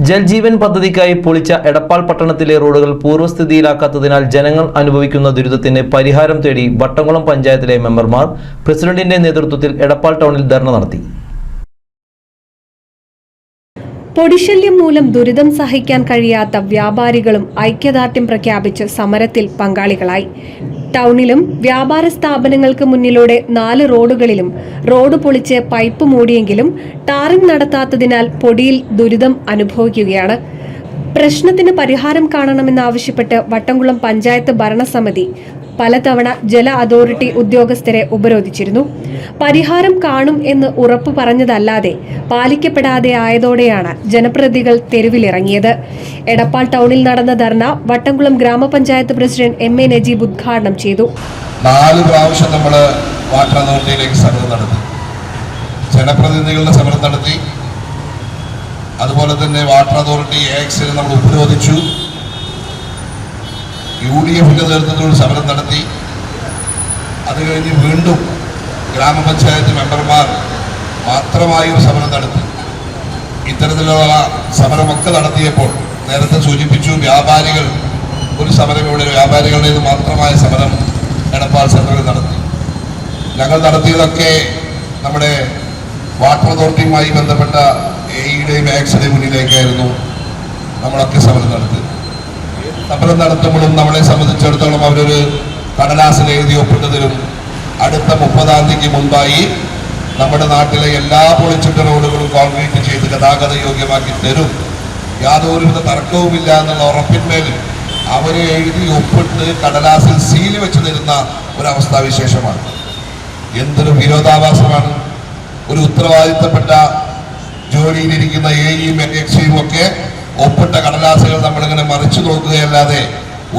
ജൽജീവൻ പദ്ധതിക്കായി പൊളിച്ച എടപ്പാൾ പട്ടണത്തിലെ റോഡുകൾ പൂർവ്വസ്ഥിതിയിലാക്കാത്തതിനാൽ ജനങ്ങൾ അനുഭവിക്കുന്ന ദുരിതത്തിന് പരിഹാരം തേടി വട്ടംകുളം പഞ്ചായത്തിലെ മെമ്പർമാർ പ്രസിഡന്റിന്റെ നേതൃത്വത്തിൽ എടപ്പാൾ ടൗണിൽ ധർണ നടത്തി. പൊടിശല്യം മൂലം ദുരിതം സഹിക്കാൻ കഴിയാത്ത വ്യാപാരികളും ഐക്യദാർഢ്യം പ്രഖ്യാപിച്ച് സമരത്തിൽ പങ്കാളികളായി. ടൗണിലും വ്യാപാര സ്ഥാപനങ്ങൾക്ക് മുന്നിലൂടെ 4 റോഡുകളിലും റോഡ് പൊളിച്ച് പൈപ്പ് മൂടിയെങ്കിലും ടാറിംഗ് നടത്താത്തതിനാൽ പൊടിയിൽ ദുരിതം അനുഭവിക്കുകയാണ്. പ്രശ്നത്തിന് പരിഹാരം കാണണമെന്നാവശ്യപ്പെട്ട് വട്ടംകുളം പഞ്ചായത്ത് ഭരണസമിതി പലതവണ ജല അതോറിറ്റി ഉദ്യോഗസ്ഥരെ ഉപരോധിച്ചിരുന്നു. പരിഹാരം കാണും എന്ന് ഉറപ്പു പറഞ്ഞതല്ലാതെ പാലിക്കപ്പെടാതെ ആയതോടെയാണ് ജനപ്രതിനിധികൾ തെരുവിലിറങ്ങിയത്. എടപ്പാൾ ടൗണിൽ നടന്ന ധർണ വട്ടംകുളം ഗ്രാമപഞ്ചായത്ത് പ്രസിഡന്റ് എം.എ. നജീബ് ഉദ്ഘാടനം ചെയ്തു. 4 പ്രാവശ്യം നമ്മൾ വാട്ടർ അതോറിറ്റിയിലേക്ക് സമരം നടത്തി, ജനപ്രതിനിധികളുടെ സമരം നടത്തി. അതുപോലെ തന്നെ വാട്ടർ അതോറിറ്റി ആക്സിനെ നമ്മൾ ഉപരോധിച്ചു. UDFിന്റെ നേതൃത്വത്തിൽ സമരം നടത്തി. അത് കഴിഞ്ഞ് വീണ്ടും ഗ്രാമപഞ്ചായത്ത് മെമ്പർമാർ മാത്രമായി ഒരു സമരം നടത്തി. ഇത്തരത്തിലുള്ള സമരമൊക്കെ നടത്തിയപ്പോൾ നേരത്തെ സൂചിപ്പിച്ചു, വ്യാപാരികൾ ഒരു സമരം ഇവിടെ വ്യാപാരികളുടേത് മാത്രമായ സമരം എടപ്പാൾ സെന്ററിൽ നടത്തി. ഞങ്ങൾ നടത്തിയതൊക്കെ നമ്മുടെ വാട്ടർ അതോറിറ്റിയുമായി ബന്ധപ്പെട്ട AEയുടെയും ആക്സിന്റെയും മുന്നിലേക്കായിരുന്നു നമ്മളൊക്കെ സമരം നടത്തി. സമരം നടത്തുമ്പോഴും നമ്മളെ സംബന്ധിച്ചിടത്തോളം അവരൊരു കടലാസിൽ എഴുതി ഒപ്പിട്ടതിലും അടുത്ത 30-ാം തീയതിക്ക് മുൻപായി നമ്മുടെ നാട്ടിലെ എല്ലാ പൊളിച്ചിട്ട റോഡുകളും കോൺക്രീറ്റ് ചെയ്ത് ഗതാഗത യോഗ്യമാക്കി തരും, യാതൊരുവിധ തർക്കവുമില്ല എന്നുള്ള ഉറപ്പിന്മേൽ അവരെ എഴുതി ഒപ്പിട്ട് കടലാസിൽ സീല് വെച്ച് തരുന്ന ഒരവസ്ഥാവിശേഷമാണ്. എന്തൊരു വിരോധാഭാസമാണ്! ഒരു ഉത്തരവാദിത്തപ്പെട്ട ജോലിയിലിരിക്കുന്ന AEയും AXയും ഒക്കെ ഒപ്പിട്ട കടലാസുകൾ നമ്മളിങ്ങനെ മറിച്ചു നോക്കുകയല്ലാതെ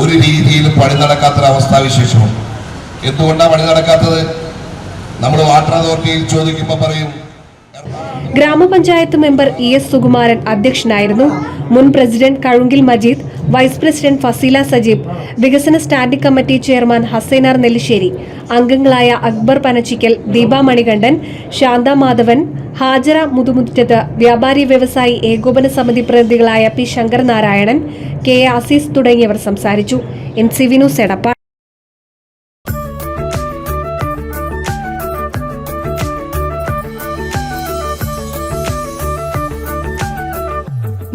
ഒരു രീതിയിലും പണി നടക്കാത്തൊരവസ്ഥാവിശേഷമാണ്. എന്തുകൊണ്ടാണ് പണി നടക്കാത്തത്? നമ്മൾ വാട്ടർ അതോറിറ്റിയിൽ ചോദിക്കുമ്പോൾ പറയും. ഗ്രാമപഞ്ചായത്ത് മെമ്പർ ES സുകുമാരൻ അധ്യക്ഷനായിരുന്നു. മുൻ പ്രസിഡന്റ് കഴുങ്കിൽ മജീദ്, വൈസ് പ്രസിഡന്റ് ഫസീല സജീബ്, വികസന standing committee chairman Hasainar Nellissery, അംഗങ്ങളായ അക്ബർ പനച്ചിക്കൽ, ദീപ മണികണ്ഠൻ, ശാന്ത മാധവൻ, ഹാജറ മുതുമുറ്റത്ത്, വ്യാപാരി വ്യവസായി ഏകോപന സമിതി പ്രതിനിധികളായ P. ശങ്കരനാരായണൻ, K. അസീസ് തുടങ്ങിയവർ സംസാരിച്ചു. NCV news Edappal.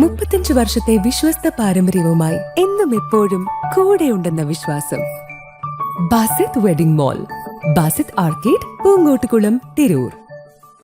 35 വർഷത്തെ വിശ്വസ്ത പാരമ്പര്യവുമായി എന്നും എപ്പോഴും കൂടെയുണ്ടെന്ന വിശ്വാസം. Basith wedding mall, Basith arcade, Poongottukulam, Tirur.